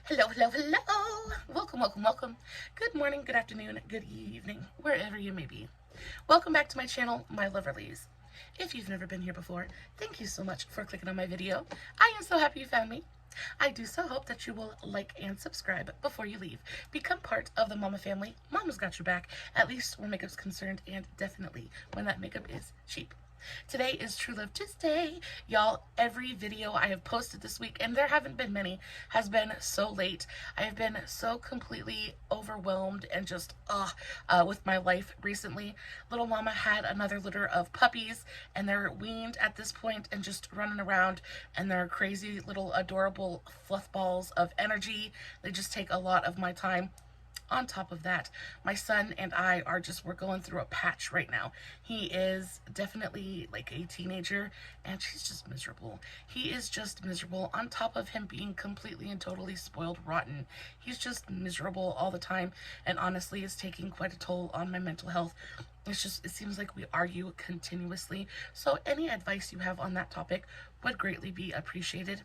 Hello, hello, hello. Welcome, welcome, welcome. Good morning, good afternoon, good evening, wherever you may be. Welcome back to my channel, My Loverlies. If you've never been here before, thank you so much for clicking on my video. I am so happy you found me. I do so hope that you will like and subscribe before you leave. Become part of the Mama family. Mama's got your back, at least when makeup's concerned, and definitely when that makeup is cheap. Today is True Love Tuesday. Y'all, every video I have posted this week, and there haven't been many, has been so late. I have been so completely overwhelmed and just, with my life recently. Little mama had another litter of puppies, and they're weaned at this point and just running around, and they're crazy little adorable fluff balls of energy. They just take a lot of my time. On top of that, my son and I we're going through a patch right now. He is definitely like a teenager and she's just miserable. He is just miserable on top of him being completely and totally spoiled rotten. He's just miserable all the time, and honestly it's taking quite a toll on my mental health. It seems like we argue continuously. So any advice you have on that topic would greatly be appreciated.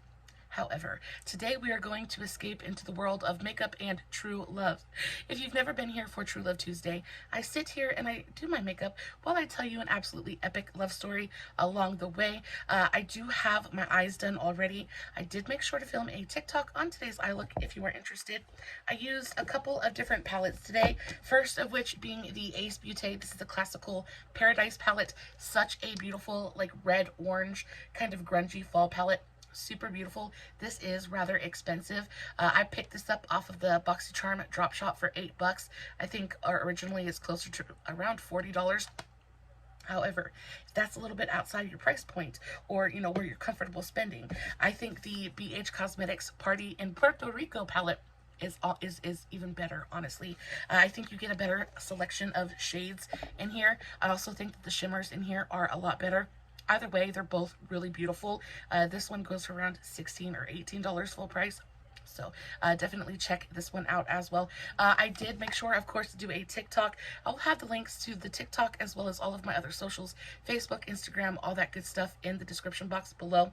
However, today we are going to escape into the world of makeup and true love. If you've never been here for True Love Tuesday, I sit here and I do my makeup while I tell you an absolutely epic love story along the way. I do have my eyes done already. I did make sure to film a TikTok on today's eye look if you are interested. I used a couple of different palettes today, first of which being the Ace Beauté. This is the classical Paradise palette. Such a beautiful like red orange kind of grungy fall palette. Super beautiful. This is rather expensive. I picked this up off of the BoxyCharm drop shop for $8. I think originally it's closer to around $40. However, if that's a little bit outside your price point, or where you're comfortable spending, I think the BH Cosmetics Party in Puerto Rico palette is even better, honestly. I think you get a better selection of shades in here. I also think that the shimmers in here are a lot better. Either way, they're both really beautiful. This one goes for around $16 or $18 full price. So definitely check this one out as well. I did make sure, of course, to do a TikTok. I'll have the links to the TikTok as well as all of my other socials, Facebook, Instagram, all that good stuff in the description box below.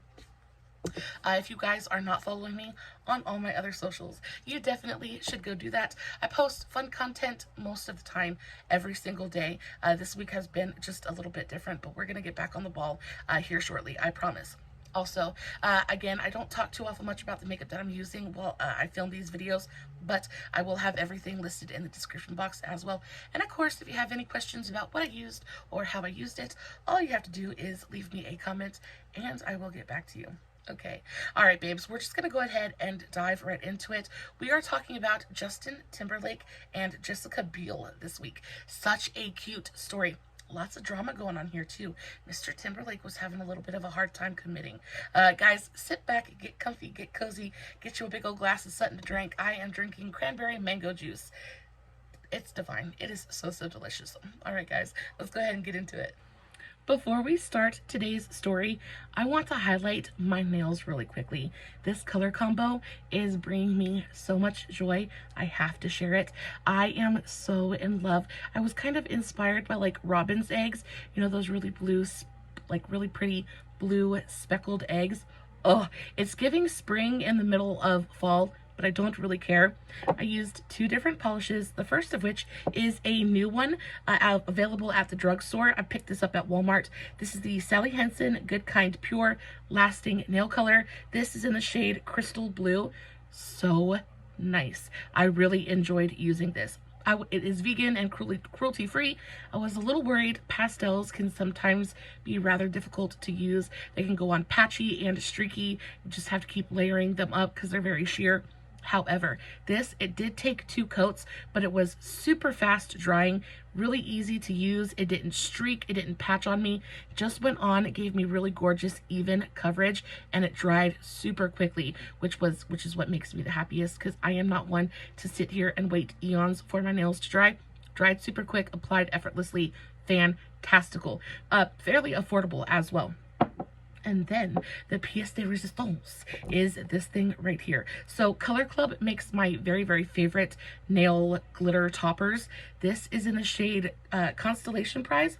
If you guys are not following me on all my other socials, you definitely should go do that. I post fun content most of the time, every single day. This week has been just a little bit different, but we're going to get back on the ball here shortly, I promise. Also, again, I don't talk too awful much about the makeup that I'm using while I film these videos, but I will have everything listed in the description box as well. And of course, if you have any questions about what I used or how I used it, all you have to do is leave me a comment and I will get back to you. Okay. All right, babes, we're just going to go ahead and dive right into it. We are talking about Justin Timberlake and Jessica Biel this week. Such a cute story. Lots of drama going on here, too. Mr. Timberlake was having a little bit of a hard time committing. Guys, sit back, get comfy, get cozy, get you a big old glass of something to drink. I am drinking cranberry mango juice. It's divine. It is so, so delicious. All right, guys, let's go ahead and get into it. Before we start today's story, I want to highlight my nails really quickly. This color combo is bringing me so much joy. I have to share it. I am so in love. I was kind of inspired by like robin's eggs, those really blue, like really pretty blue speckled eggs. Oh, it's giving spring in the middle of fall, but I don't really care. I used two different polishes, the first of which is a new one available at the drugstore. I picked this up at Walmart. This is the Sally Hansen Good Kind Pure Lasting Nail Color. This is in the shade Crystal Blue. So nice. I really enjoyed using this. It is vegan and cruelty-free. I was a little worried. Pastels can sometimes be rather difficult to use. They can go on patchy and streaky. You just have to keep layering them up because they're very sheer. However, it did take 2 coats, but it was super fast drying, really easy to use. It didn't streak, it didn't patch on me. It just went on. It gave me really gorgeous, even coverage, and it dried super quickly, which is what makes me the happiest, because I am not one to sit here and wait eons for my nails to dry. Dried super quick, applied effortlessly, fantastical. Fairly affordable as well. And then the pièce de résistance is this thing right here. So Color Club makes my very, very favorite nail glitter toppers. This is in the shade Constellation Prize.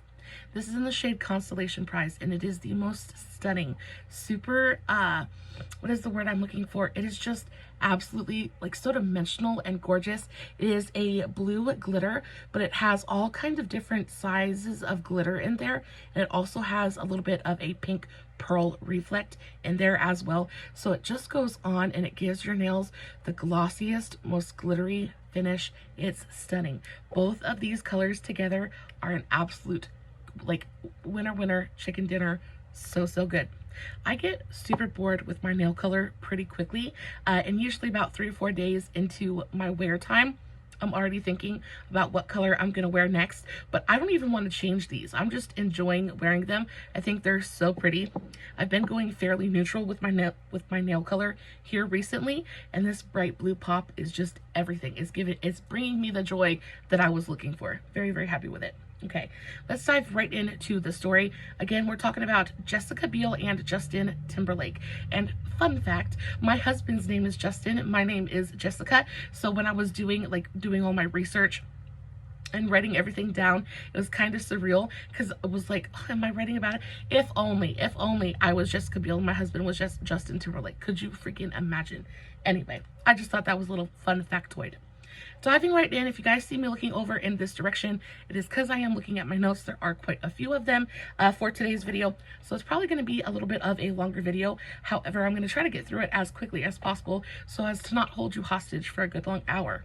This is in the shade Constellation Prize, and it is the most stunning, super, what is the word I'm looking for? It is just absolutely like so dimensional and gorgeous. It is a blue glitter, but it has all kinds of different sizes of glitter in there, and it also has a little bit of a pink pearl reflect in there as well. So it just goes on and it gives your nails the glossiest, most glittery finish. It's stunning. Both of these colors together are an absolute like winner chicken dinner. So good. I get super bored with my nail color pretty quickly, and usually about 3 or 4 days into my wear time, I'm already thinking about what color I'm gonna wear next, but I don't even want to change these. I'm just enjoying wearing them. I think they're so pretty. I've been going fairly neutral with my nail color here recently, and this bright blue pop is just everything. It's bringing me the joy that I was looking for. Very happy with it. Okay, let's dive right into the story. Again, we're talking about Jessica Biel and Justin Timberlake. And fun fact, my husband's name is Justin, my name is Jessica. So when I was doing all my research and writing everything down, it was kind of surreal because it was like, oh, am I writing about it? If only I was Jessica Biel and my husband was just Justin Timberlake. Could you freaking imagine? Anyway, I just thought that was a little fun factoid. Diving right in, if you guys see me looking over in this direction, it is because I am looking at my notes. There are quite a few of them for today's video, so it's probably going to be a little bit of a longer video. However, I'm going to try to get through it as quickly as possible so as to not hold you hostage for a good long hour.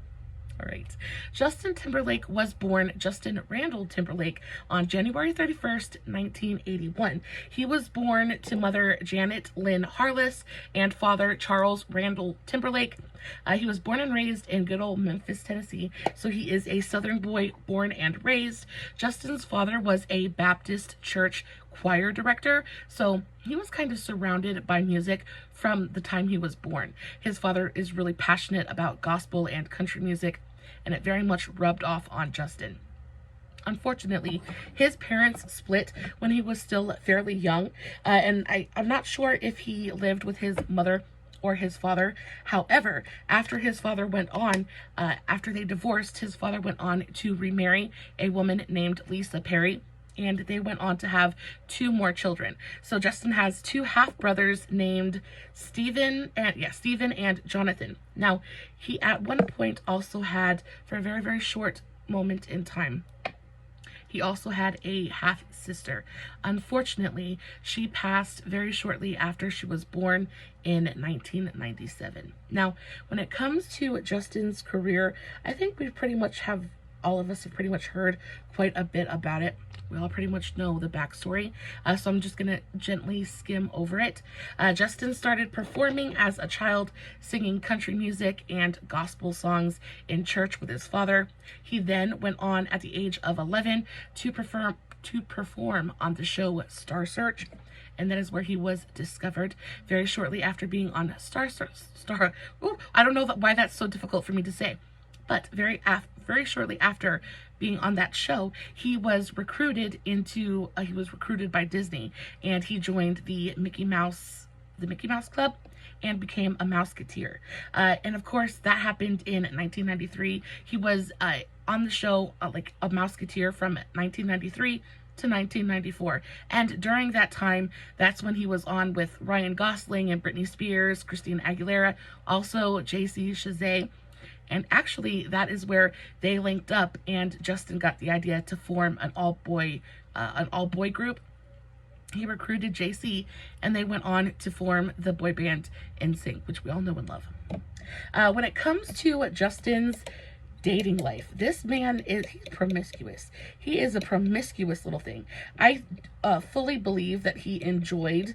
All right. Justin Timberlake was born Justin Randall Timberlake on January 31st, 1981. He was born to mother Janet Lynn Harless and father Charles Randall Timberlake. He was born and raised in good old Memphis, Tennessee, so he is a Southern boy born and raised. Justin's father was a Baptist church choir director, so he was kind of surrounded by music from the time he was born. His father is really passionate about gospel and country music, and it very much rubbed off on Justin. Unfortunately, his parents split when he was still fairly young, and I'm not sure if he lived with his mother or his father. However, after his father went on, after they divorced, his father went on to remarry a woman named Lisa Perry, and they went on to have 2 more children. So Justin has 2 half-brothers named Stephen and Jonathan. Now, he at one point also had, for a very short moment in time, he also had a half-sister. Unfortunately, she passed very shortly after she was born in 1997. Now, when it comes to Justin's career, I think all of us have pretty much heard quite a bit about it. We all pretty much know the backstory, so I'm just going to gently skim over it. Justin started performing as a child, singing country music and gospel songs in church with his father. He then went on at the age of 11 to perform on the show Star Search, and that is where he was discovered. Very shortly after being on I don't know why that's so difficult for me to say. But very shortly after being on that show, he was recruited by Disney, and he joined the Mickey Mouse Club and became a Mouseketeer. And of course, that happened in 1993. He was on the show like a Mouseketeer from 1993 to 1994. And during that time, that's when he was on with Ryan Gosling and Britney Spears, Christina Aguilera, also JC Chasez. And actually, that is where they linked up, and Justin got the idea to form an all-boy group. He recruited JC, and they went on to form the boy band NSYNC, which we all know and love. When it comes to Justin's dating life, this man he's promiscuous. He is a promiscuous little thing. I fully believe that he enjoys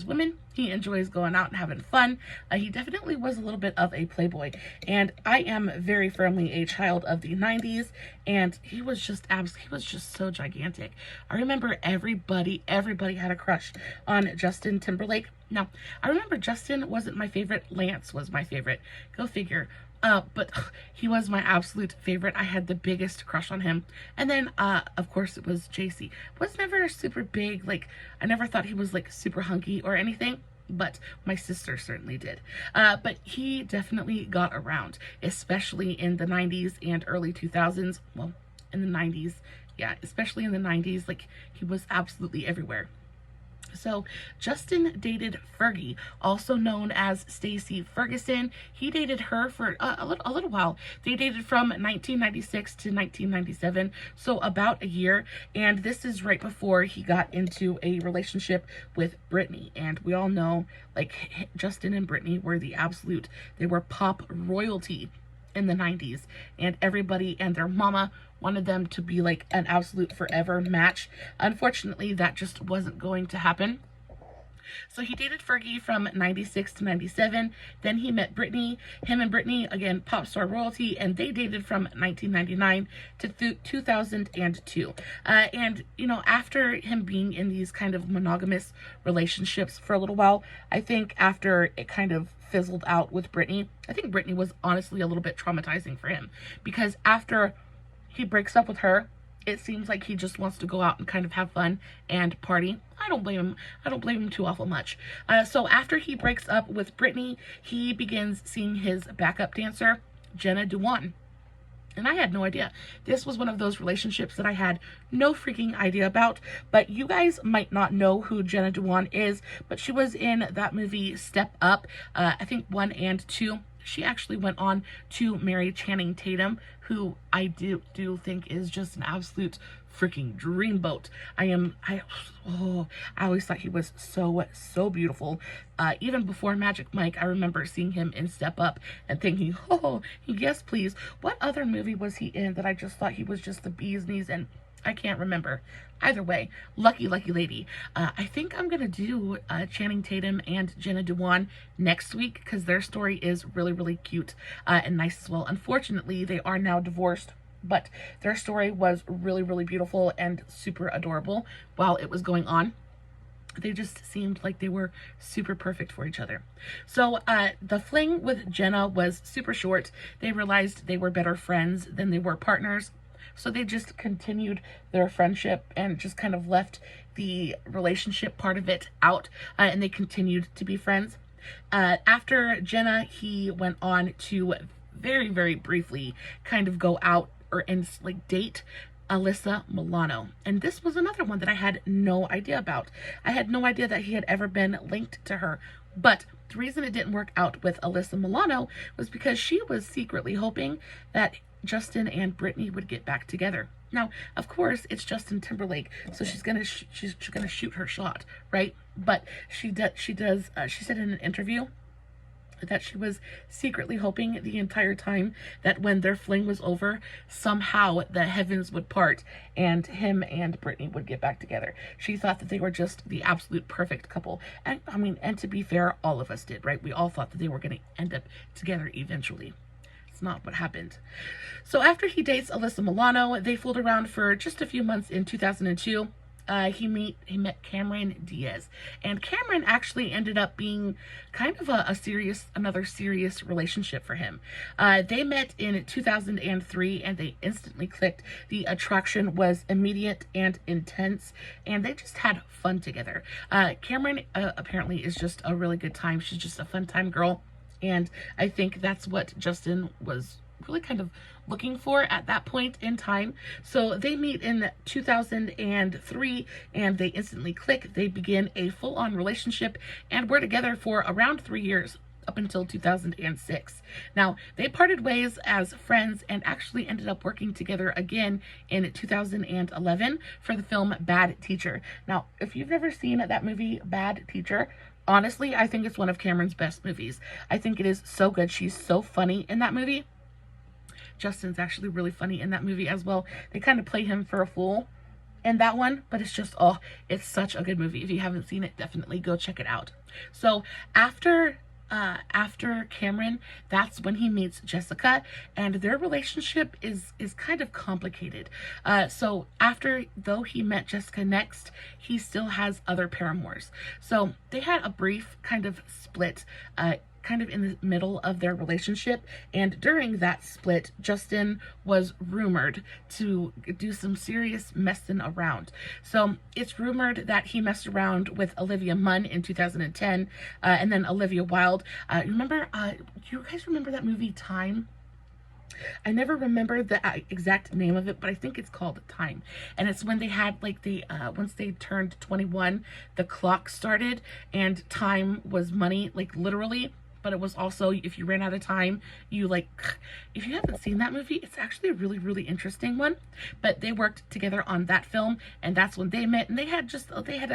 women. He enjoys going out and having fun. He definitely was a little bit of a playboy, and I am very firmly a child of the 90s, and he was just so gigantic. I remember everybody had a crush on Justin Timberlake. Now, I remember Justin wasn't my favorite. Lance was my favorite. Go figure. But he was my absolute favorite. I had the biggest crush on him. And then, of course, it was JC. Was never super big. Like, I never thought he was, like, super hunky or anything. But my sister certainly did. But he definitely got around, especially in the 90s and early 2000s. Well, in the 90s Yeah, especially in the 90s, like he was absolutely everywhere. So Justin dated Fergie, also known as Stacey Ferguson. He dated her for a little while. They dated from 1996 to 1997, so about a year. And this is right before he got into a relationship with Britney. And we all know, like, Justin and Britney were they were pop royalty in the 90s, and everybody and their mama wanted them to be like an absolute forever match. Unfortunately, that just wasn't going to happen. So he dated Fergie from 96 to 97. Then he met Britney. Him and Britney, again, pop star royalty, and they dated from 1999 to 2002. And, you know, after him being in these kind of monogamous relationships for a little while, I think after it kind of fizzled out with Britney, I think Britney was honestly a little bit traumatizing for him, because after he breaks up with her, it seems like he just wants to go out and kind of have fun and party. I don't blame him. I don't blame him too awful much. So after he breaks up with Britney, he begins seeing his backup dancer, Jenna Dewan. And I had no idea. This was one of those relationships that I had no freaking idea about. But you guys might not know who Jenna Dewan is, but she was in that movie Step Up, I think 1 and 2. She actually went on to marry Channing Tatum, who I do think is just an absolute freaking dreamboat. I always thought he was so beautiful. Even before Magic Mike, I remember seeing him in Step Up and thinking, oh, yes, please. What other movie was he in that I just thought he was just the bee's knees in? I can't remember. Either way, lucky lady. I think I'm gonna do Channing Tatum and Jenna Dewan next week, because their story is really cute and nice as well. Unfortunately, they are now divorced, but their story was really beautiful and super adorable while it was going on. They just seemed like they were super perfect for each other. So the fling with Jenna was super short. They realized they were better friends than they were partners. So they just continued their friendship and just kind of left the relationship part of it out, and they continued to be friends. After Jenna, he went on to very briefly kind of go out and like date Alyssa Milano. And this was another one that I had no idea about. I had no idea that he had ever been linked to her. But the reason it didn't work out with Alyssa Milano was because she was secretly hoping that Justin and Britney would get back together. Now, of course, it's Justin Timberlake, so she's gonna shoot her shot, right? But she said in an interview that she was secretly hoping the entire time that when their fling was over, somehow the heavens would part and him and Britney would get back together. She thought that they were just the absolute perfect couple. And I mean, and to be fair, all of us did, right? We all thought that they were going to end up together eventually. It's not what happened. So after he dates Alyssa Milano, they fooled around for just a few months in 2002. He met Cameron Diaz, and Cameron actually ended up being kind of another serious relationship for him. They met in 2003 and they instantly clicked. The attraction was immediate and intense, and they just had fun together. Cameron apparently is just a really good time. She's just a fun time girl, and I think that's what Justin was really kind of looking for at that point in time. So they meet in 2003 and they instantly click. They begin a full-on relationship and were together for around 3 years, up until 2006. Now, they parted ways as friends and actually ended up working together again in 2011 for the film Bad Teacher. Now, if you've never seen that movie, Bad Teacher, honestly, I think it's one of Cameron's best movies. I think it is so good. She's so funny in that movie. Justin's actually really funny in that movie as well. They kind of play him for a fool in that one, but it's just, oh, it's such a good movie. If you haven't seen it, definitely go check it out. So after Cameron, that's when he meets Jessica, and their relationship is kind of complicated. So though he met Jessica next, he still has other paramours. So they had a brief kind of split, kind of in the middle of their relationship, and during that split, Justin was rumored to do some serious messing around. So it's rumored that he messed around with Olivia Munn in 2010, and then Olivia Wilde. Do you guys remember that movie Time? I never remember the exact name of it, but I think it's called Time. And it's when they had like once they turned 21, the clock started and time was money, like literally. But it was also, if you ran out of time, you like, if you haven't seen that movie, it's actually a really, really interesting one. But they worked together on that film, and that's when they met. And they had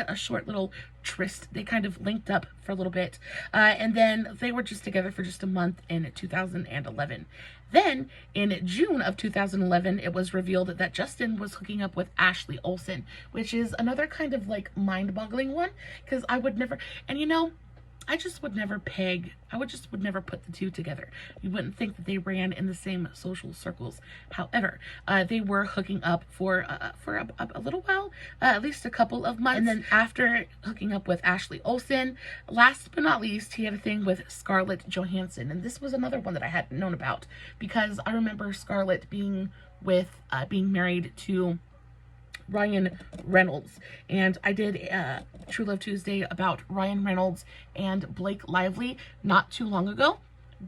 a short little tryst. They kind of linked up for a little bit. And then they were just together for just a month in 2011. Then, in June of 2011, it was revealed that Justin was hooking up with Ashley Olsen, which is another kind of like mind-boggling one, because I would never, and you know, I just would never would never put the two together. You wouldn't think that they ran in the same social circles. However, they were hooking up for a little while, at least a couple of months. And then after hooking up with Ashley Olsen, last but not least, he had a thing with Scarlett Johansson. And this was another one that I hadn't known about, because I remember Scarlett being married to Ryan Reynolds, and I did True Love Tuesday about Ryan Reynolds and Blake Lively not too long ago,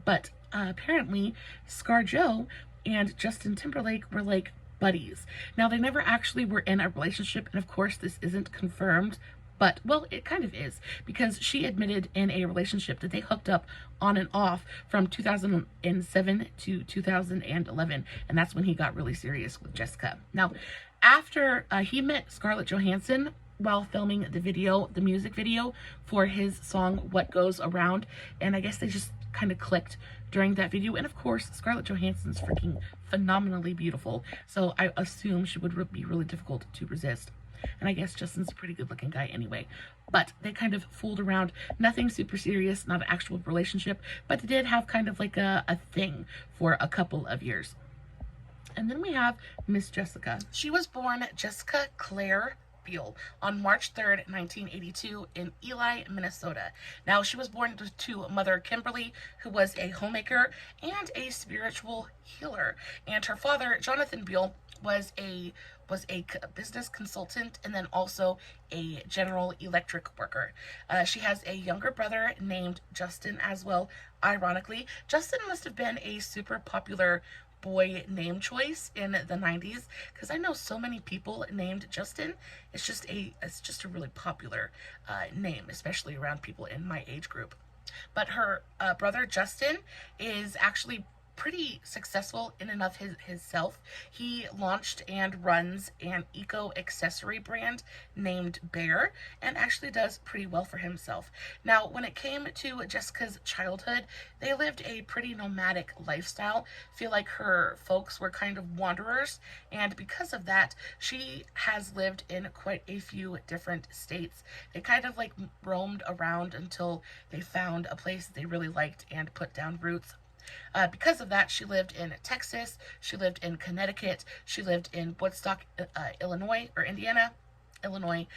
but apparently ScarJo and Justin Timberlake were like buddies. Now, they never actually were in a relationship, and of course this isn't confirmed, but, well, it kind of is, because she admitted in a relationship that they hooked up on and off from 2007 to 2011, and that's when he got really serious with Jessica. Now, after he met Scarlett Johansson while filming the music video for his song What Goes Around, and I guess they just kind of clicked during that video. And of course, Scarlett Johansson's freaking phenomenally beautiful, so I assume she would be really difficult to resist. And I guess Justin's a pretty good looking guy anyway. But they kind of fooled around. Nothing super serious, not an actual relationship, but they did have kind of like a thing for a couple of years. And then we have Miss Jessica. She was born Jessica Claire Biel on March 3rd, 1982 in Ely, Minnesota. Now, she was born to mother Kimberly, who was a homemaker and a spiritual healer. And her father, Jonathan Biel, was a business consultant and then also a General Electric worker. She has a younger brother named Justin as well. Ironically, Justin must have been a super popular boy name choice in the 90s, because I know so many people named Justin. It's just a really popular name, especially around people in my age group. But her brother Justin is actually pretty successful in and of himself. He launched and runs an eco accessory brand named Bear, and actually does pretty well for himself. Now, when it came to Jessica's childhood, they lived a pretty nomadic lifestyle. I feel like her folks were kind of wanderers, and because of that, she has lived in quite a few different states. They kind of like roamed around until they found a place that they really liked and put down roots. Because of that, she lived in Texas, she lived in Connecticut, she lived in Woodstock, Indiana, Illinois,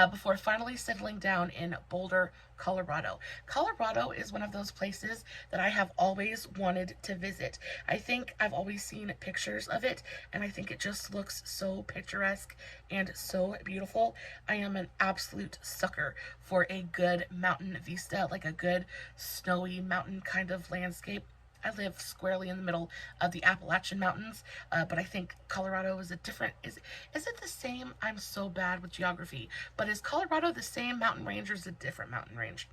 before finally settling down in Boulder, Colorado. Colorado is one of those places that I have always wanted to visit. I think I've always seen pictures of it, and I think it just looks so picturesque and so beautiful. I am an absolute sucker for a good mountain vista, like a good snowy mountain kind of landscape. I live squarely in the middle of the Appalachian Mountains, but I think Colorado is a different, is it the same? I'm so bad with geography, but is Colorado the same mountain range or is it a different mountain range?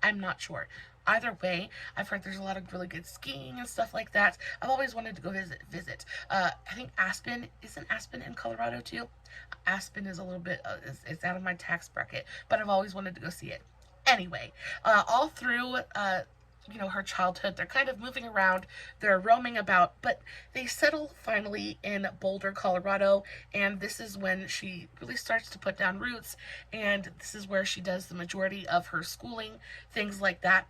I'm not sure. Either way, I've heard there's a lot of really good skiing and stuff like that. I've always wanted to go visit. I think Aspen, isn't Aspen in Colorado too? Aspen is a little bit, it's out of my tax bracket, but I've always wanted to go see it. Anyway, all through, her childhood, they're kind of moving around, they're roaming about, but they settle finally in Boulder, Colorado, and this is when she really starts to put down roots, and this is where she does the majority of her schooling, things like that.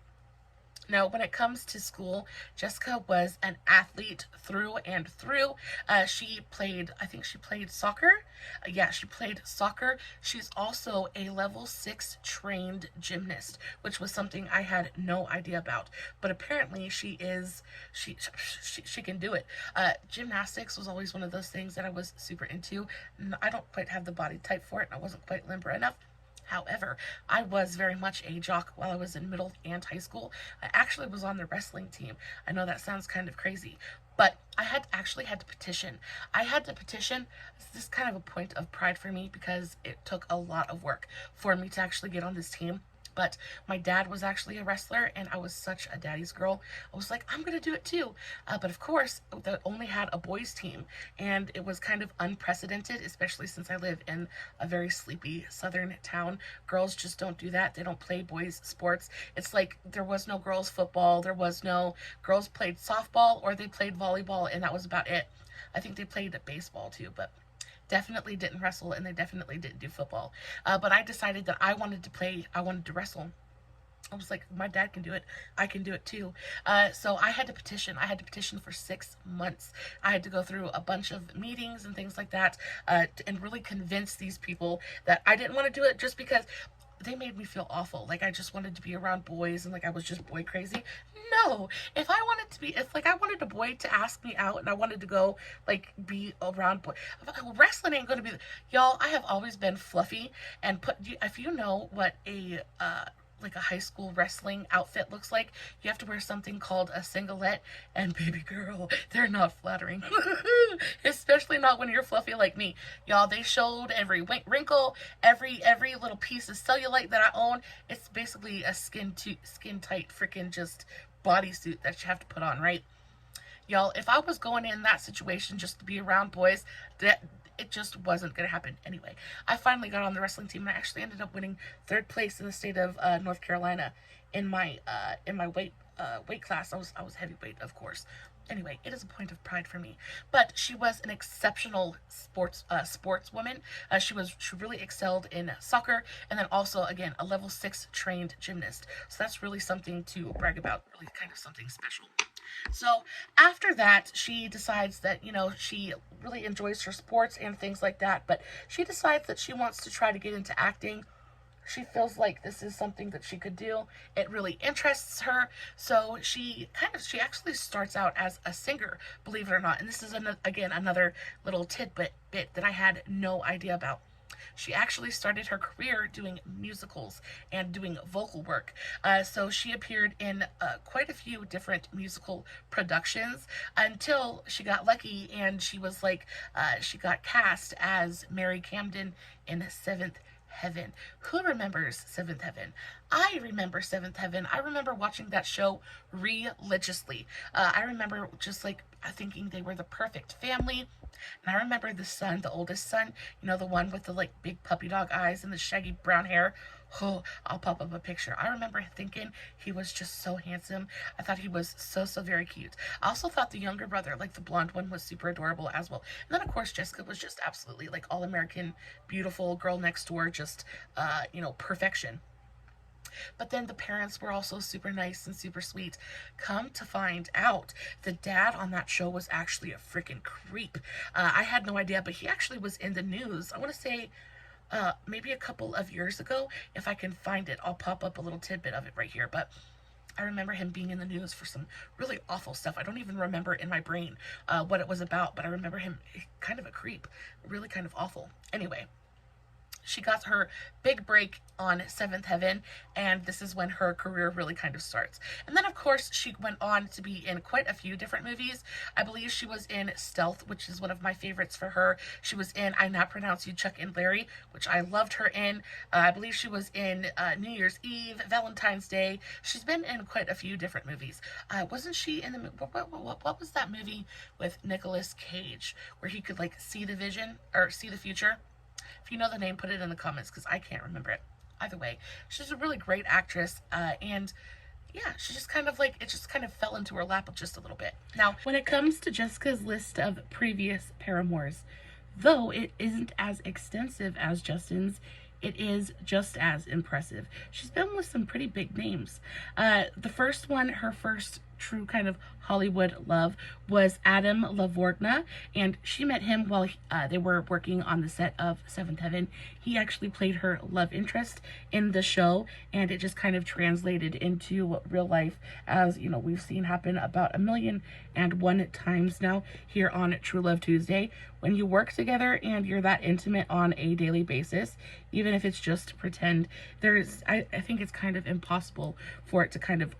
Now, when it comes to school, Jessica was an athlete through and through. I think she played soccer. Yeah, she played soccer. She's also a level 6 trained gymnast, which was something I had no idea about. But apparently she can do it. Gymnastics was always one of those things that I was super into. I don't quite have the body type for it, and I wasn't quite limber enough. However, I was very much a jock while I was in middle and high school. I actually was on the wrestling team. I know that sounds kind of crazy, but I actually had to petition. I had to petition. This is kind of a point of pride for me because it took a lot of work for me to actually get on this team. But my dad was actually a wrestler, and I was such a daddy's girl. I was like, I'm going to do it too. But of course, they only had a boys' team, and it was kind of unprecedented, especially since I live in a very sleepy southern town. Girls just don't do that. They don't play boys' sports. It's like there was no girls' football. There was no girls played softball, or they played volleyball, and that was about it. I think they played baseball too, but definitely didn't wrestle, and they definitely didn't do football. But I decided that I wanted to wrestle. I was like, my dad can do it. I can do it too. So I had to petition. I had to petition for 6 months. I had to go through a bunch of meetings and things like that, and really convince these people that I didn't want to do it just because they made me feel awful. Like I just wanted to be around boys and like I was just boy crazy. No, if I wanted a boy to ask me out and I wanted to go like be around boy, wrestling ain't going to be, y'all, I have always been fluffy and if you know what like a high school wrestling outfit looks like, you have to wear something called a singlet, and baby girl, they're not flattering. Especially not when you're fluffy like me. Y'all, they showed every wrinkle, every little piece of cellulite that I own. It's basically a skin tight freaking just bodysuit that you have to put on, right? Y'all, if I was going in that situation just to be around boys, it just wasn't going to happen. Anyway, I finally got on the wrestling team, and I actually ended up winning 3rd place in the state of North Carolina in my weight class. I was heavyweight, of course. Anyway, it is a point of pride for me. But she was an exceptional sportswoman. She really excelled in soccer, and then also, again, a level 6 trained gymnast. So that's really something to brag about, really kind of something special. So after that, she decides that, she really enjoys her sports and things like that, but she decides that she wants to try to get into acting. She feels like this is something that she could do. It really interests her. So she actually starts out as a singer, believe it or not. And this is, another little tidbit that I had no idea about. She actually started her career doing musicals and doing vocal work. So she appeared in quite a few different musical productions until she got lucky and she got cast as Mary Camden in 7th Heaven. Who remembers 7th Heaven? I remember 7th Heaven. I remember watching that show religiously. I remember just thinking they were the perfect family. And I remember the son, the oldest son, the one with the big puppy dog eyes and the shaggy brown hair. Oh, I'll pop up a picture. I remember thinking he was just so handsome. I thought he was so very cute. I also thought the younger brother, the blonde one, was super adorable as well. And then of course Jessica was just absolutely all American, beautiful girl next door, just perfection. But then the parents were also super nice and super sweet. Come to find out, the dad on that show was actually a freaking creep. I had no idea, but he actually was in the news. I want to say maybe a couple of years ago. If I can find it, I'll pop up a little tidbit of it right here. But I remember him being in the news for some really awful stuff. I don't even remember in my brain what it was about, but I remember him kind of a creep, really kind of awful. Anyway, she got her big break on 7th Heaven, and this is when her career really kind of starts. And then, of course, she went on to be in quite a few different movies. I believe she was in Stealth, which is one of my favorites for her. She was in I Now Pronounce You Chuck and Larry, which I loved her in. I believe she was in New Year's Eve, Valentine's Day. She's been in quite a few different movies. Wasn't she in the what was that movie with Nicolas Cage where he could see the vision or see the future? If you know the name, put it in the comments because I can't remember it. Either way, she's a really great actress, and yeah, she just kind of it just kind of fell into her lap just a little bit. Now, when it comes to Jessica's list of previous paramours, though it isn't as extensive as Justin's, it is just as impressive. She's been with some pretty big names. The first one, her first true kind of Hollywood love, was Adam Lavorgna, and she met him while they were working on the set of 7th Heaven. He actually played her love interest in the show, and it just kind of translated into real life, as we've seen happen about 1,000,001 times now here on True Love Tuesday. When you work together and you're that intimate on a daily basis, even if it's just to pretend. I think it's kind of impossible for it to kind of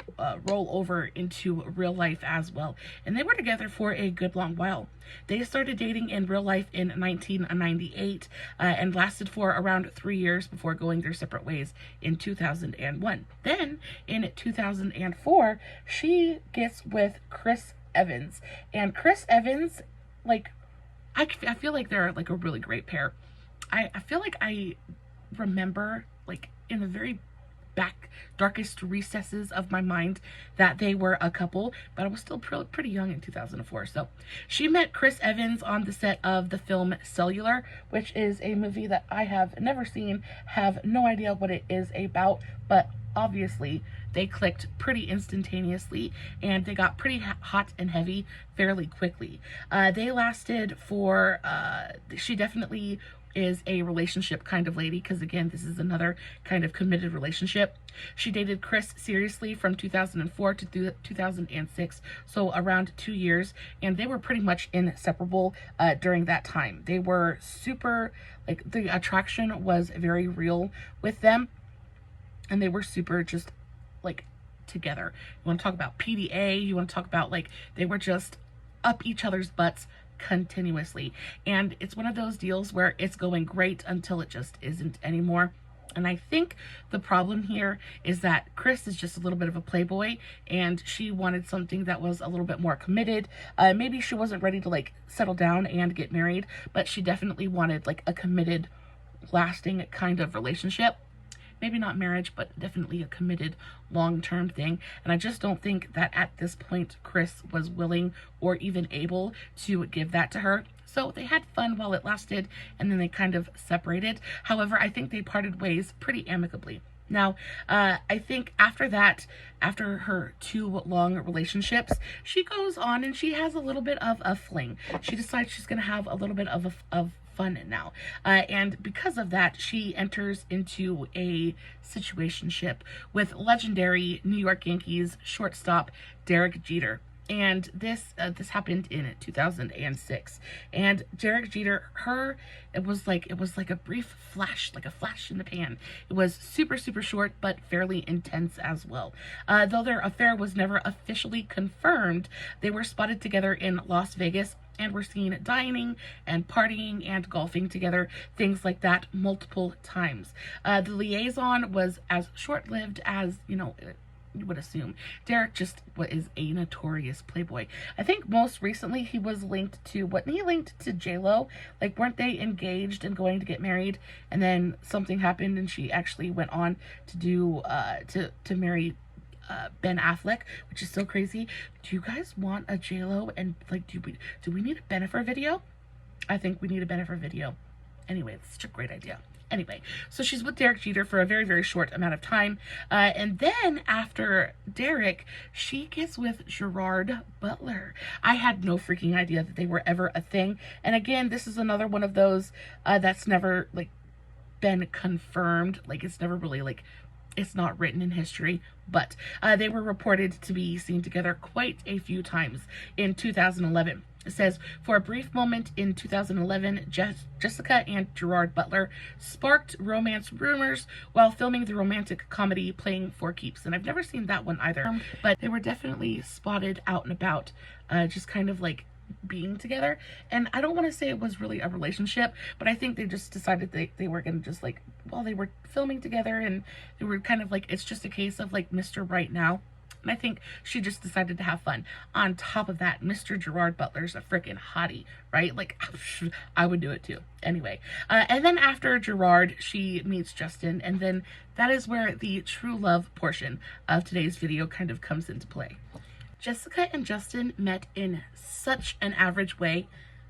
roll over into real life as well. And they were together for a good long while. They started dating in real life in 1998 and lasted for around 3 years before going their separate ways in 2001. Then in 2004, she gets with Chris Evans. And Chris Evans, like, I feel like they're like a really great pair. I feel like I remember, like, in the very back darkest recesses of my mind, that they were a couple, but I was still pretty young in 2004. So she met Chris Evans on the set of the film Cellular, which is a movie that I have never seen, have no idea what it is about, but obviously they clicked pretty instantaneously and they got pretty hot and heavy fairly quickly. They lasted for, she definitely is a relationship kind of lady, because again, this is another kind of committed relationship. She dated Chris seriously from 2004 to 2006, so around 2 years, and they were pretty much inseparable during that time. They were super, like, the attraction was very real with them, and they were super just, like, together. You want to talk about PDA, you want to talk about, like, they were just up each other's butts continuously. And it's one of those deals where it's going great until it just isn't anymore. And I think the problem here is that Chris is just a little bit of a playboy, and she wanted something that was a little bit more committed. Maybe she wasn't ready to, like, settle down and get married, but she definitely wanted, like, a committed, lasting kind of relationship. Maybe not marriage, but definitely a committed long-term thing. And I just don't think that at this point Chris was willing or even able to give that to her. So they had fun while it lasted, and then they kind of separated. However, I think they parted ways pretty amicably. Now, I think after that, after her 2 long relationships, she goes on and she has a little bit of a fling. She decides she's going to have a little bit of fun now. And because of that, she enters into a situationship with legendary New York Yankees shortstop Derek Jeter. And this happened in 2006. And Derek Jeter, it was like a brief flash, like a flash in the pan. It was super, super short, but fairly intense as well. Though their affair was never officially confirmed, they were spotted together in Las Vegas and were seen dining and partying and golfing together, things like that, multiple times. The liaison was as short-lived as, you would assume. Derek just is a notorious playboy. I think most recently he was linked to, wasn't he linked to J-Lo? Like, weren't they engaged and going to get married, and then something happened and she actually went on to do, to marry Ben Affleck, which is so crazy. Do you guys want a J-Lo, and, like, do we need a Bennifer video? I think we need a Bennifer video. Anyway, it's such a great idea. Anyway, so she's with Derek Jeter for a very, very short amount of time. And then after Derek, she gets with Gerard Butler. I had no freaking idea that they were ever a thing. And again, this is another one of those that's never, like, been confirmed. Like, it's never really, like, it's not written in history, but they were reported to be seen together quite a few times in 2011. It says, for a brief moment in 2011, Jessica and Gerard Butler sparked romance rumors while filming the romantic comedy Playing for Keeps. And I've never seen that one either, but they were definitely spotted out and about, just kind of like being together. And I don't want to say it was really a relationship, but I think they just decided they were going to just, like, well, they were filming together and they were kind of like, it's just a case of, like, Mr. Right Now. And I think she just decided to have fun. On top of that, Mr. Gerard Butler's a freaking hottie, right? Like, I would do it too. Anyway, and then after Gerard, she meets Justin, and then that is where the true love portion of today's video kind of comes into play. Jessica and Justin met in such an average way.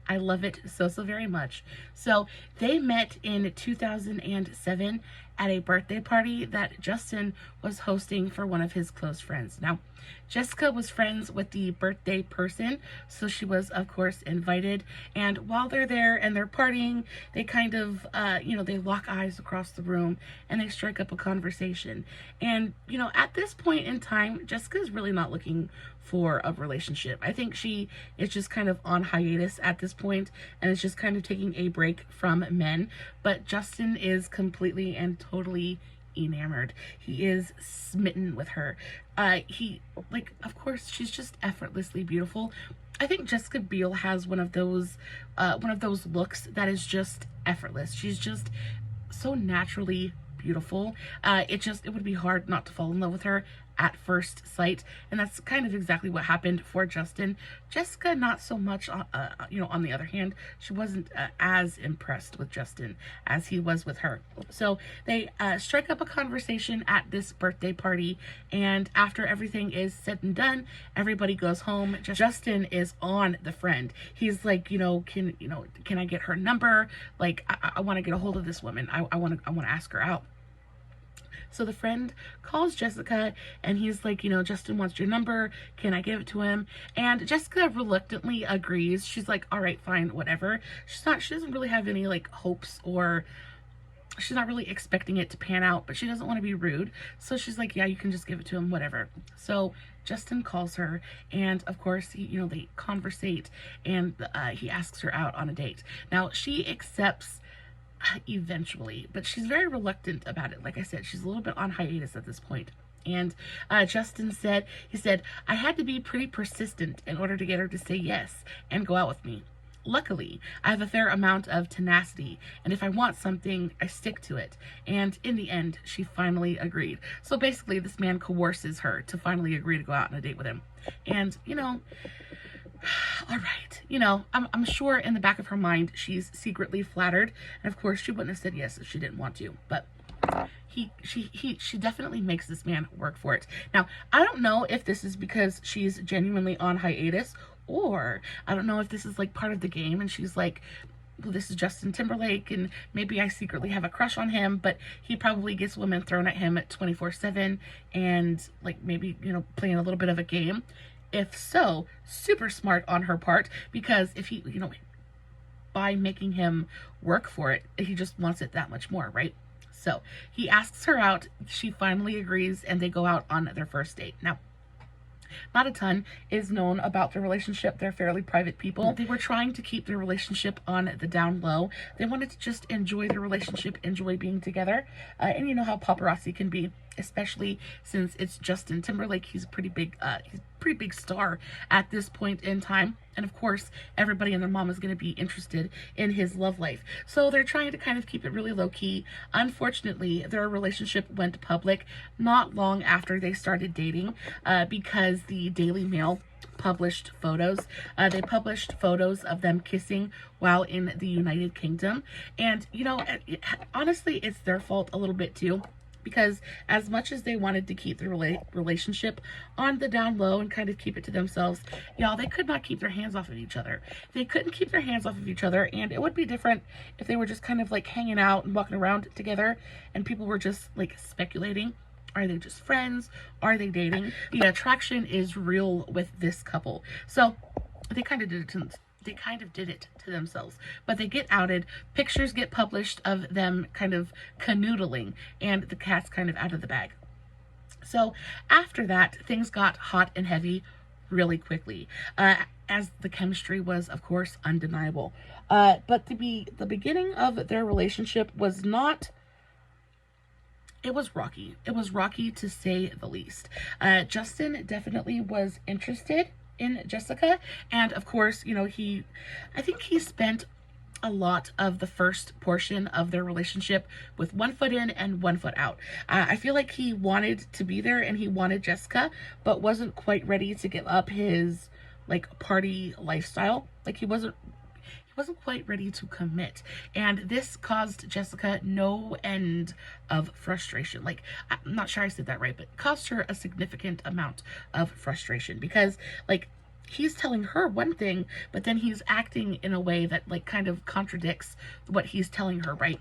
I love it so, so very much. So they met in 2007 at a birthday party that Justin was hosting for one of his close friends. Now, Jessica was friends with the birthday person, so she was, of course, invited. And while they're there and they're partying, they kind of, they lock eyes across the room and they strike up a conversation. And, at this point in time, Jessica's really not looking for a relationship. I think she is just kind of on hiatus at this point and is just kind of taking a break from men. But Justin is completely and totally enamored. He is smitten with her. Of course, she's just effortlessly beautiful. I think Jessica Biel has one of those looks that is just effortless. She's just so naturally beautiful. It would be hard not to fall in love with her at first sight, and that's kind of exactly what happened for Justin. Jessica, not so much. On the other hand, she wasn't as impressed with Justin as he was with her. So they strike up a conversation at this birthday party, and after everything is said and done, everybody goes home. Justin is on the friend. He's like, can I get her number? Like, I want to get a hold of this woman. I want to ask her out. So the friend calls Jessica and he's like, Justin wants your number. Can I give it to him? And Jessica reluctantly agrees. She's like, all right, fine, whatever. She doesn't really have any hopes, or she's not really expecting it to pan out, but she doesn't want to be rude. So she's like, yeah, you can just give it to him, whatever. So Justin calls her, and of course, they conversate, and he asks her out on a date. Now she accepts eventually, but she's very reluctant about it. Like I said, she's a little bit on hiatus at this point. And Justin said, I had to be pretty persistent in order to get her to say yes and go out with me. Luckily, I have a fair amount of tenacity, and if I want something, I stick to it. And in the end, she finally agreed. So basically, this man coerces her to finally agree to go out on a date with him. And, all right, I'm sure in the back of her mind, she's secretly flattered. And of course, she wouldn't have said yes if she didn't want to. But she definitely makes this man work for it. Now, I don't know if this is because she's genuinely on hiatus, or I don't know if this is part of the game and she's like, well, this is Justin Timberlake and maybe I secretly have a crush on him, but he probably gets women thrown at him at 24/7 and maybe, playing a little bit of a game. If so, super smart on her part, because if he, by making him work for it, he just wants it that much more, right? So he asks her out, she finally agrees, and they go out on their first date. Now, not a ton is known about their relationship. They're fairly private people. They were trying to keep their relationship on the down low. They wanted to just enjoy the relationship, enjoy being together. And you know how paparazzi can be, especially since it's Justin Timberlake. He's a pretty big star at this point in time. And of course, everybody and their mom is going to be interested in his love life. So they're trying to kind of keep it really low key. Unfortunately, their relationship went public not long after they started dating, because the Daily Mail published photos. They published photos of them kissing while in the United Kingdom. And, honestly, it's their fault a little bit too. Because as much as they wanted to keep the relationship on the down low and kind of keep it to themselves, y'all, they could not keep their hands off of each other. They couldn't keep their hands off of each other, and it would be different if they were just kind of hanging out and walking around together and people were just speculating. Are they just friends? Are they dating? The attraction is real with this couple. So they kind of did it to themselves, but they get outed. Pictures get published of them kind of canoodling, and the cat's kind of out of the bag. So after that, things got hot and heavy really quickly, as the chemistry was, of course, undeniable. But the beginning of their relationship was not. It was rocky. It was rocky, to say the least. Justin definitely was interested in Jessica, and of course, I think he spent a lot of the first portion of their relationship with one foot in and one foot out. I feel like he wanted to be there and he wanted Jessica, but wasn't quite ready to give up his party lifestyle. He wasn't quite ready to commit, and this caused Jessica no end of frustration. I'm not sure I said that right, but it caused her a significant amount of frustration, because he's telling her one thing, but then he's acting in a way that kind of contradicts what he's telling her, right?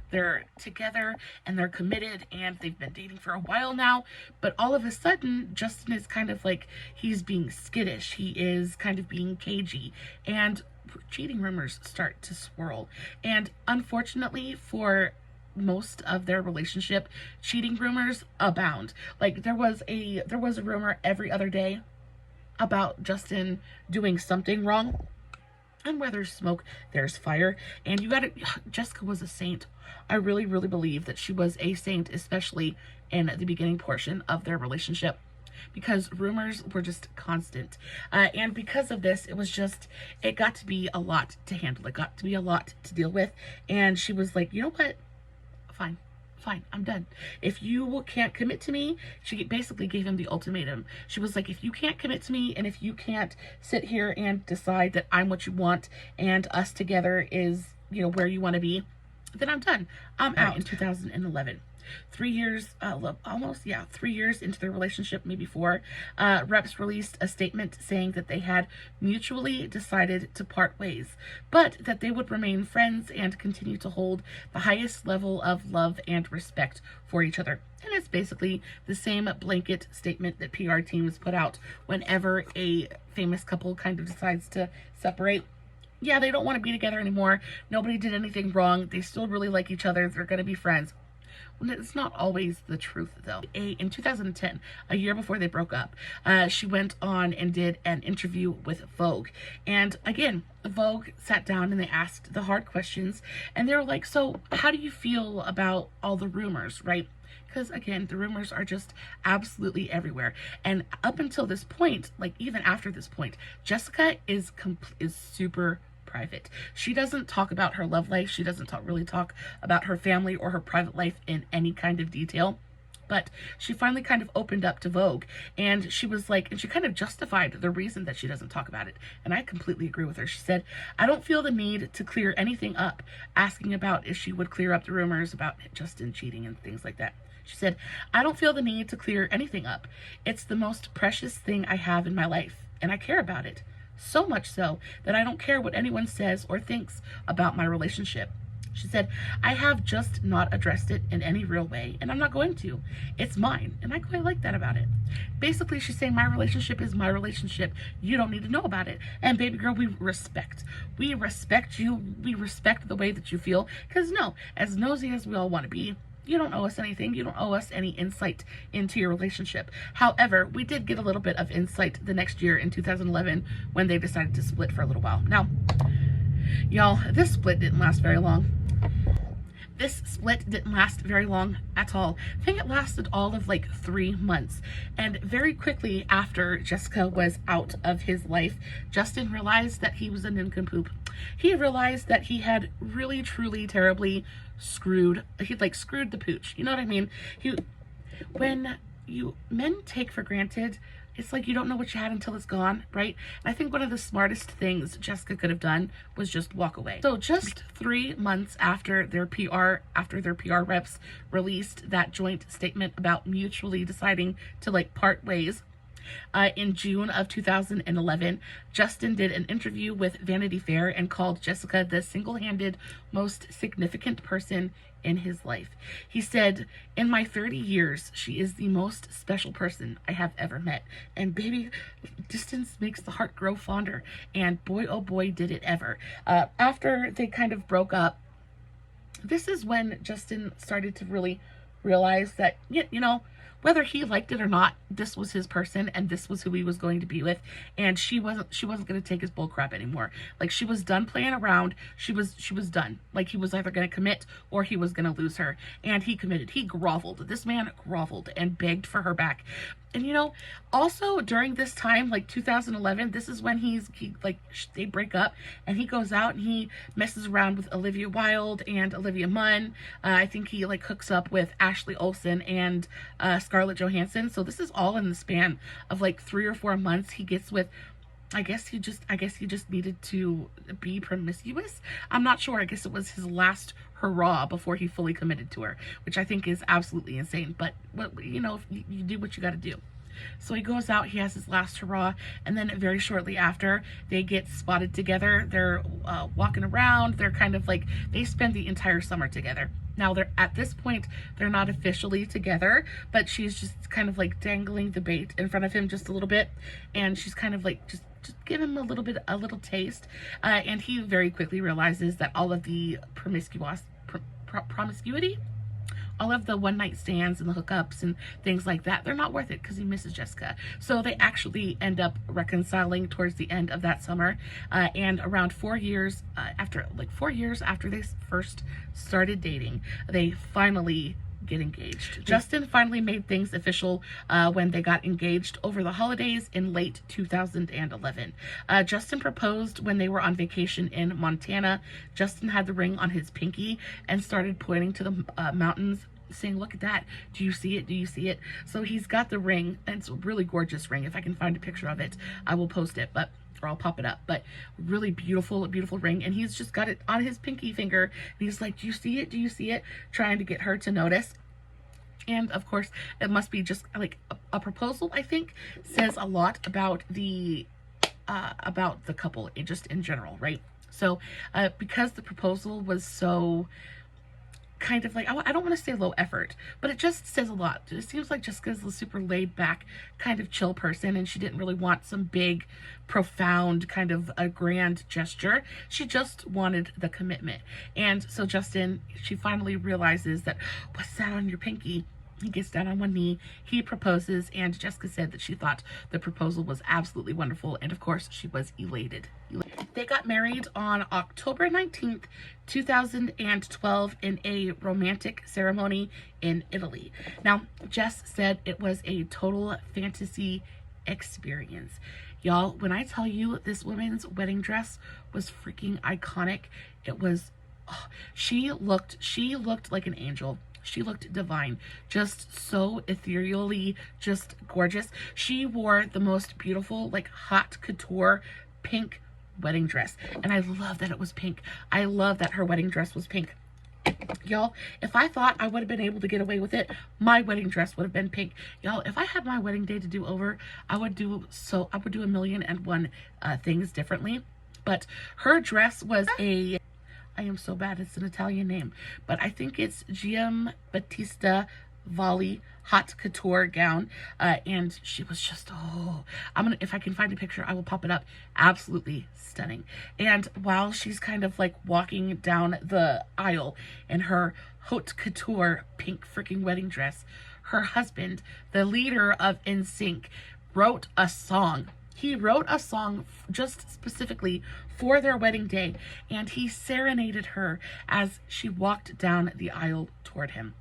they're together and they're committed and they've been dating for a while now, but all of a sudden Justin is kind of like, he's being skittish, he is kind of being cagey, and cheating rumors start to swirl. And unfortunately for most of their relationship, cheating rumors abound. Like there was a rumor every other day about Justin doing something wrong. And where there's smoke, there's fire. And Jessica was a saint. I really, really believe that she was a saint, especially in the beginning portion of their relationship, because rumors were just constant. And because of this, it got to be a lot to handle. It got to be a lot to deal with. And she was like, you know what? Fine, I'm done. If you can't commit to me, she basically gave him the ultimatum. She was like, if you can't commit to me, and if you can't sit here and decide that I'm what you want and us together is, where you want to be, then I'm done. I'm out. In 2011. 3 years, almost, 3 years into their relationship, maybe 4, reps released a statement saying that they had mutually decided to part ways, but that they would remain friends and continue to hold the highest level of love and respect for each other. And it's basically the same blanket statement that PR teams put out whenever a famous couple kind of decides to separate. Yeah, they don't want to be together anymore. Nobody did anything wrong. They still really like each other. They're going to be friends. It's not always the truth, though. In 2010, a year before they broke up, she went on and did an interview with Vogue. And again, Vogue sat down and they asked the hard questions. And they were like, so how do you feel about all the rumors, right? Because again, the rumors are just absolutely everywhere. And up until this point, like even after this point, Jessica is super private. She doesn't talk about her love life. She doesn't really talk about her family or her private life in any kind of detail. But she finally kind of opened up to Vogue, and she was like, and she kind of justified the reason that she doesn't talk about it. And I completely agree with her. She said, I don't feel the need to clear anything up, asking about if she would clear up the rumors about Justin cheating and things like that. She said, I don't feel the need to clear anything up. It's the most precious thing I have in my life, and I care about it. So much so that I don't care what anyone says or thinks about my relationship. She said, I have just not addressed it in any real way, and I'm not going to. It's mine, and I quite like that about it. Basically, she's saying my relationship is my relationship. You don't need to know about it. And baby girl, we respect you. We respect the way that you feel, because no, as nosy as we all want to be, you don't owe us anything. You don't owe us any insight into your relationship. However, we did get a little bit of insight the next year in 2011 when they decided to split for a little while. Now, y'all, this split didn't last very long. This split didn't last very long at all. I think it lasted all of like 3 months. And very quickly after Jessica was out of his life, Justin realized that he was a nincompoop. He realized that he had really, truly, terribly screwed the pooch. You know what I mean? When men take for granted, it's like you don't know what you had until it's gone, right? And I think one of the smartest things Jessica could have done was just walk away. So just 3 months after their PR reps released that joint statement about mutually deciding to part ways, in June of 2011, Justin did an interview with Vanity Fair and called Jessica the single-handed most significant person in his life. He said, in my 30 years, she is the most special person I have ever met. And baby, distance makes the heart grow fonder. And boy, oh boy, did it ever. After they kind of broke up, this is when Justin started to really realize that, whether he liked it or not, this was his person and this was who he was going to be with, and she wasn't going to take his bull crap anymore. Like, she was done playing around. She was done. Like, he was either going to commit or he was going to lose her, and he committed. He groveled. This man groveled and begged for her back. And also during this time, 2011, this is when they break up, and he goes out and he messes around with Olivia Wilde and Olivia Munn. I think he hooks up with Ashley Olsen and Scarlett Johansson. So this is all in the span of 3 or 4 months. He gets with, I guess he just needed to be promiscuous. I'm not sure. I guess it was his last hurrah before he fully committed to her, which I think is absolutely insane. But you do what you got to do. So he goes out, he has his last hurrah, and then very shortly after, they get spotted together. They're walking around. They're kind of like, they spend the entire summer together. Now, they're at this point, they're not officially together, but she's just kind of like dangling the bait in front of him just a little bit, and she's kind of like just give him a little taste, and he very quickly realizes that all of the promiscuity, all of the one-night stands and the hookups and things like that, they're not worth it because he misses Jessica. So they actually end up reconciling towards the end of that summer, and around 4 years after they first started dating, they finally get engaged. Justin finally made things official when they got engaged over the holidays in late 2011. Justin proposed when they were on vacation in Montana. Justin had the ring on his pinky and started pointing to the mountains, saying, "Look at that. Do you see it? Do you see it?" So he's got the ring, and it's a really gorgeous ring. If I can find a picture of it, I will post it, or I'll pop it up. But really beautiful ring, and he's just got it on his pinky finger, and he's like, "Do you see it? Do you see it?" Trying to get her to notice. And of course, it must be just like a proposal, I think, says a lot about the couple, just in general, right? So because the proposal was so kind of like, I don't want to say low effort, but it just says a lot. It seems like Jessica's a super laid back, kind of chill person, and she didn't really want some big, profound kind of a grand gesture. She just wanted the commitment. And so Justin, she finally realizes that, "What's that on your pinky?" He gets down on one knee, he proposes, and Jessica said that she thought the proposal was absolutely wonderful, and of course she was elated. They got married on October 19th, 2012 in a romantic ceremony in Italy. Now, Jess said it was a total fantasy experience. Y'all, when I tell you this woman's wedding dress was freaking iconic, it was, she looked like an angel. She looked divine, just so ethereally, just gorgeous. She wore the most beautiful, like haute couture pink wedding dress. And I love that it was pink. I love that her wedding dress was pink. Y'all, if I thought I would have been able to get away with it, my wedding dress would have been pink. Y'all, if I had my wedding day to do over, I would do a 1,000,001 things differently. But her dress was I am so bad, it's an Italian name, but I think it's Giambattista Valli haute couture gown, and she was just, if I can find a picture, I will pop it up. Absolutely stunning. And while she's kind of like walking down the aisle in her haute couture pink freaking wedding dress, her husband, the leader of NSYNC, wrote a song. He wrote a song just specifically for their wedding day, and he serenaded her as she walked down the aisle toward him.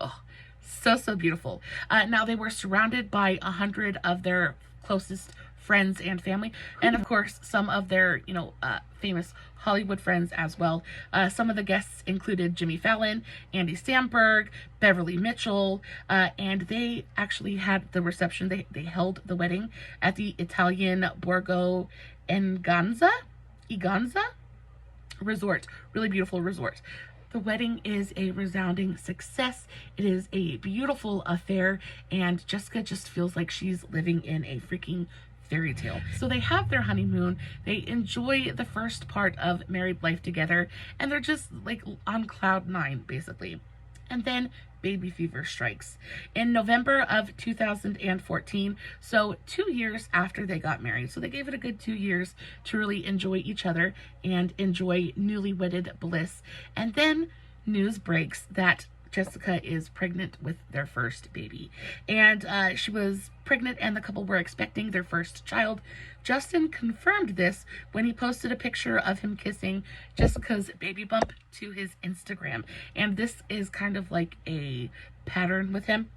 Oh, so beautiful. Now, they were surrounded by 100 of their closest friends and family, and of course some of their famous Hollywood friends as well. Some of the guests included Jimmy Fallon, Andy Samberg, Beverly Mitchell, and they actually had the reception. They held the wedding at the Italian Borgo Eganza resort. Really beautiful resort. The wedding is a resounding success. It is a beautiful affair, and Jessica just feels like she's living in a freaking fairy tale. So they have their honeymoon, they enjoy the first part of married life together, and they're just like on cloud 9 basically. And then baby fever strikes in November of 2014, so 2 years after they got married. So they gave it a good 2 years to really enjoy each other and enjoy newlywed bliss. And then news breaks that Jessica is pregnant with their first baby, and she was pregnant and the couple were expecting their first child. Justin confirmed this when he posted a picture of him kissing Jessica's baby bump to his Instagram, and this is kind of like a pattern with him.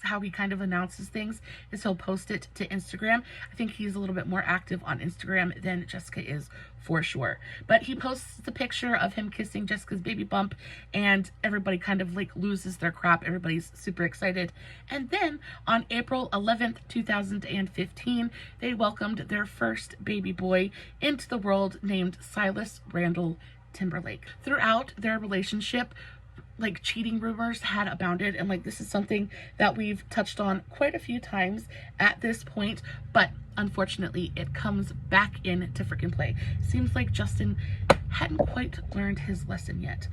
How he kind of announces things is he'll post it to Instagram. I think he's a little bit more active on Instagram than Jessica is, for sure. But he posts the picture of him kissing Jessica's baby bump, and everybody kind of like loses their crap. Everybody's super excited. And then on April 11th, 2015, they welcomed their first baby boy into the world, named Silas Randall Timberlake. Throughout their relationship, like cheating rumors had abounded, and like this is something that we've touched on quite a few times at this point, but unfortunately it comes back into freaking play. Seems like Justin hadn't quite learned his lesson yet.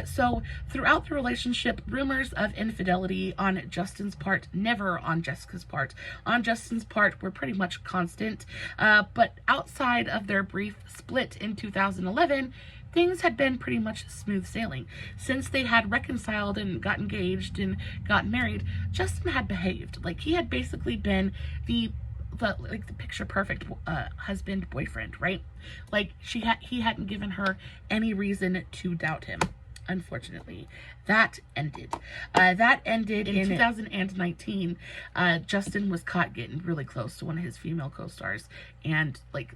So throughout the relationship, rumors of infidelity on Justin's part, never on Jessica's part. On Justin's part were pretty much constant, but outside of their brief split in 2011, things had been pretty much smooth sailing. Since they had reconciled and got engaged and got married, Justin had behaved. Like, he had basically been the picture perfect husband boyfriend, right? Like, he hadn't given her any reason to doubt him. Unfortunately, that ended. That ended in 2019. Justin was caught getting really close to one of his female co-stars, and like,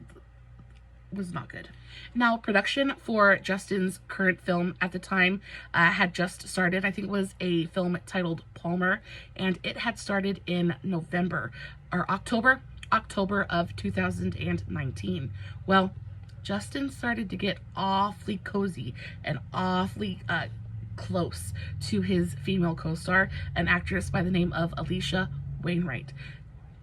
was not good. Now, production for Justin's current film at the time had just started. I think it was a film titled Palmer, and it had started in October of 2019. Well, Justin started to get awfully cozy and awfully close to his female co-star, an actress by the name of Alicia Wainwright.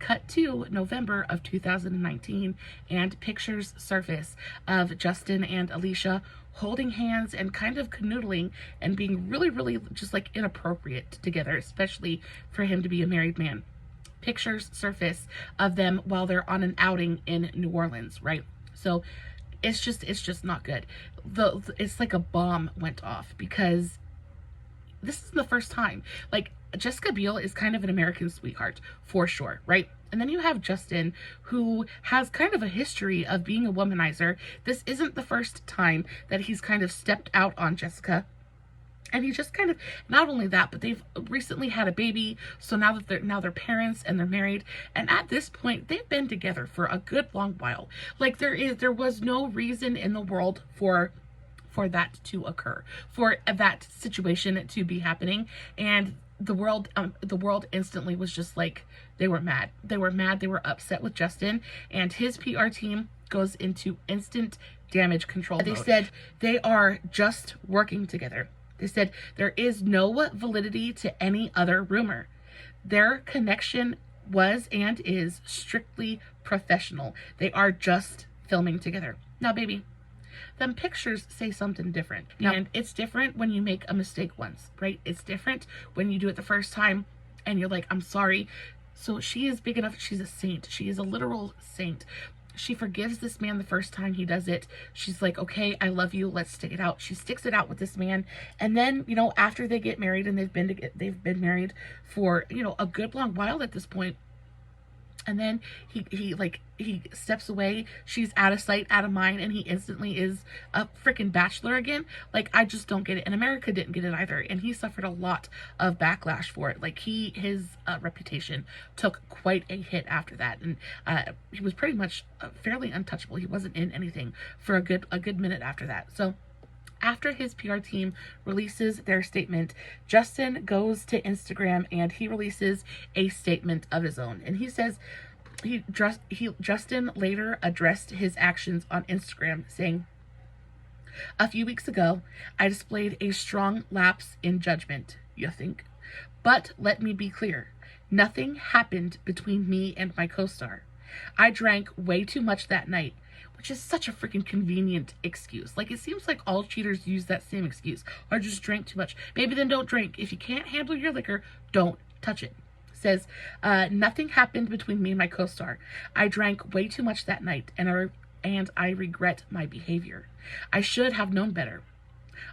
Cut to November of 2019, and pictures surface of Justin and Alicia holding hands and kind of canoodling and being really, really just like inappropriate together, especially for him to be a married man. Pictures surface of them while they're on an outing in New Orleans, right? So it's just not good. It's like a bomb went off, because this is the first time. Like, Jessica Biel is kind of an American sweetheart, for sure, right? And then you have Justin, who has kind of a history of being a womanizer. This isn't the first time that he's kind of stepped out on Jessica. And he just kind of, not only that, but they've recently had a baby. So now that they're parents and they're married. And at this point, they've been together for a good long while. Like, there was no reason in the world for that to occur, for that situation to be happening. And the world instantly was just like, they were mad. They were upset with Justin, and his PR team goes into instant damage control mode. They said they are just working together. They said there is no validity to any other rumor. Their connection was and is strictly professional. They are just filming together. Now, baby, them pictures say something different. And it's different when you make a mistake once, right? It's different when you do it the first time and you're like, I'm sorry. So she is big enough. She's a saint. She is a literal saint. She forgives this man the first time he does it. She's like, okay, I love you. Let's stick it out. She sticks it out with this man. And then, you know, after they get married, and they've been married for, you know, a good long while at this point. And then he steps away. She's out of sight, out of mind, and he instantly is a freaking bachelor again. Like, I just don't get it. And America didn't get it either. And he suffered a lot of backlash for it. Like, his reputation took quite a hit after that. And he was pretty much fairly untouchable. He wasn't in anything for a good minute after that. So after his PR team releases their statement, Justin goes to Instagram and he releases a statement of his own. And he says, Justin later addressed his actions on Instagram, saying, "A few weeks ago, I displayed a strong lapse in judgment, you think? But let me be clear. Nothing happened between me and my co-star. I drank way too much that night," which is such a freaking convenient excuse. Like, it seems like all cheaters use that same excuse. "I just drank too much." Maybe then don't drink. If you can't handle your liquor, don't touch it. Says, "Nothing happened between me and my co-star. I drank way too much that night, and I regret my behavior. I should have known better.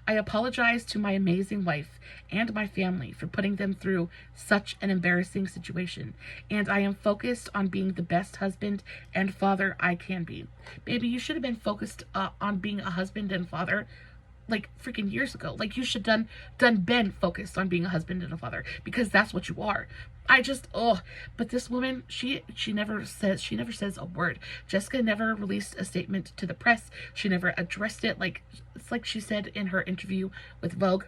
I apologize to my amazing wife and my family for putting them through such an embarrassing situation, and I am focused on being the best husband and father I can be." Baby, you should have been focused on being a husband and father like freaking years ago. Like, you should been focused on being a husband and a father, because that's what you are. But this woman, she never says a word. Jessica never released a statement to the press. She never addressed it. Like, it's like she said in her interview with Vogue,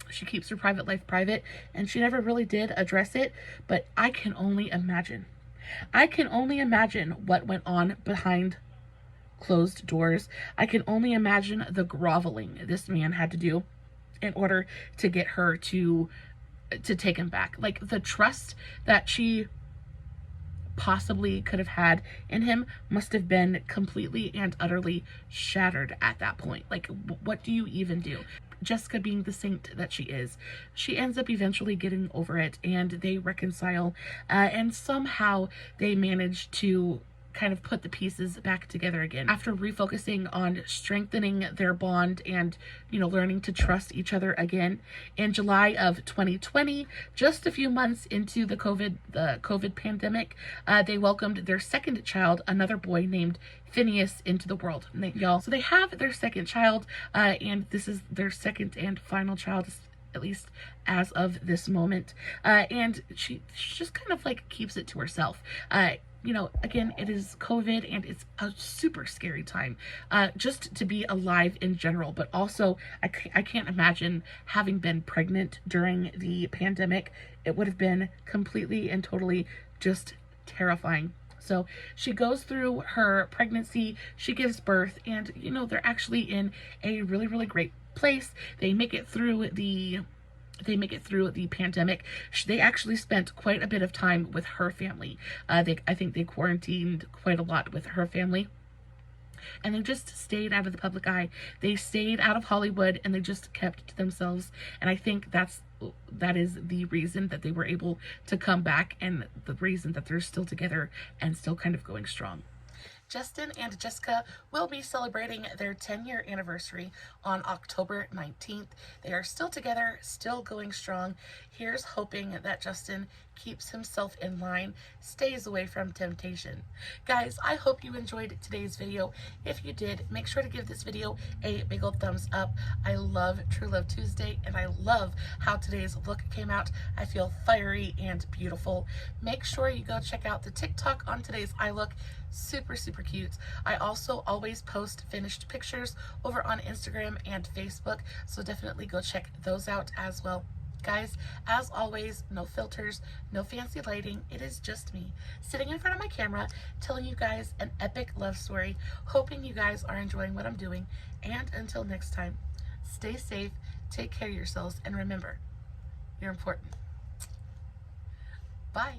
she keeps her private life private, and she never really did address it. But I can only imagine what went on behind closed doors. I can only imagine the groveling this man had to do in order to get her to take him back. Like, the trust that she possibly could have had in him must have been completely and utterly shattered at that point. Like, what do you even do? Jessica, being the saint that she is, she ends up eventually getting over it, and they reconcile, and somehow they manage to kind of put the pieces back together again after refocusing on strengthening their bond and, you know, learning to trust each other again. In July of 2020, just a few months into the COVID pandemic, they welcomed their second child, another boy named Phineas, into the world. Y'all, so they have their second child, and this is their second and final child, at least as of this moment. And she just kind of like keeps it to herself. You know, again, it is COVID and it's a super scary time, just to be alive in general. But also, I can't imagine having been pregnant during the pandemic. It would have been completely and totally just terrifying. So she goes through her pregnancy, she gives birth, and, you know, they're actually in a really, really great place. They make it through the pandemic. They actually spent quite a bit of time with her family. I think they quarantined quite a lot with her family. And they just stayed out of the public eye. They stayed out of Hollywood, and they just kept to themselves. And I think that is the reason that they were able to come back, and the reason that they're still together and still kind of going strong. Justin and Jessica will be celebrating their 10-year anniversary on October 19th. They are still together, still going strong. Here's hoping that Justin keeps himself in line, stays away from temptation. Guys, I hope you enjoyed today's video. If you did, make sure to give this video a big old thumbs up. I love True Love Tuesday, and I love how today's look came out. I feel fiery and beautiful. Make sure you go check out the TikTok on today's eye look. Super, super cute. I also always post finished pictures over on Instagram and Facebook, so definitely go check those out as well. Guys, as always, no filters, no fancy lighting. It is just me sitting in front of my camera telling you guys an epic love story, hoping you guys are enjoying what I'm doing. And until next time, stay safe, take care of yourselves, and remember, you're important. Bye.